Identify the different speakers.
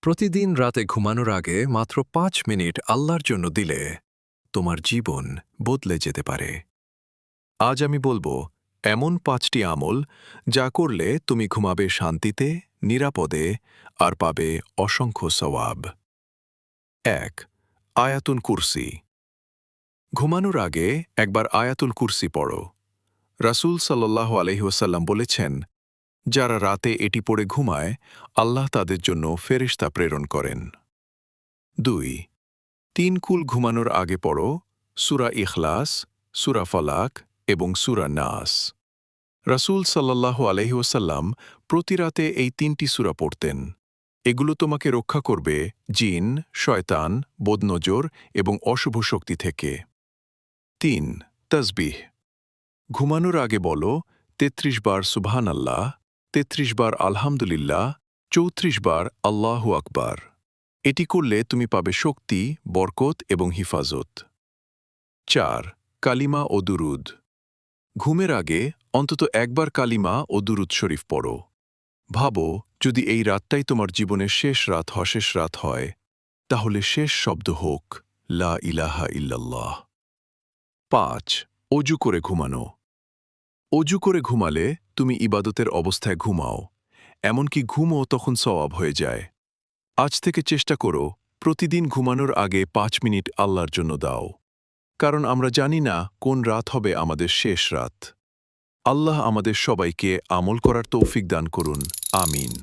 Speaker 1: প্রতিদিন রাতে ঘুমানোর আগে মাত্র 5 মিনিট আল্লাহর জন্য দিলে তোমার জীবন বদলে যেতে পারে। আজ আমি বলবো এমন 5টি আমল যা করলে তুমি ঘুমাবে শান্তিতে, নিরাপদে আর পাবে অসংখ্য সওয়াব। 1. আয়াতুল কুরসি। ঘুমানোর আগে একবার আয়াতুল কুরসি পড়ো। রাসূল সাল্লাল্লাহু আলাইহি ওয়াসাল্লাম বলেছেন, যারা রাতে এটি পড়ে ঘুমায় আল্লাহ তাদের জন্য ফেরেশতা প্রেরণ করেন। 2. 3 কুল ঘুমানোর আগে পড়ো সূরা ইখলাস, সূরা ফালাক এবং সূরা নাস। রাসূল সাল্লাল্লাহু আলাইহি ওয়াসাল্লাম প্রতি রাতে এই 3টি সূরা পড়তেন। এগুলো তোমাকে রক্ষা করবে জিন, শয়তান, বদনজর এবং অশুভ শক্তি থেকে। 3. তাসবিহ। ঘুমানোর আগে বলো 33 বার সুবহানাল্লাহ, 33 বার আলহামদুলিল্লাহ, 34 বার আল্লাহু আকবার। এটি করলে তুমি পাবে শক্তি, বরকত এবং হিফাজত। 4. কালিমা ও দুরুদ। ঘুমের আগে অন্তত একবার কালিমা ও দুরুদ শরীফ পড়ো। ভাবো, যদি এই রাতটাই তোমার জীবনের শেষ রাত হয়, তাহলে শেষ শব্দ হোক লা ইলাহা ইল্লাল্লাহ। 5. অজু করে ঘুমানো। অজু করে ঘুমালে তুমি ইবাদতের অবস্থায় ঘুমাও, এমনকি ঘুমও তখন সওয়াব হয়ে যায়। আজ থেকে চেষ্টা করো প্রতিদিন ঘুমানোর আগে 5 মিনিট আল্লাহর জন্য দাও, কারণ আমরা জানি না কোন রাত হবে আমাদের শেষ রাত। আল্লাহ আমাদের সবাইকে আমল করার তৌফিক দান করুন, আমিন।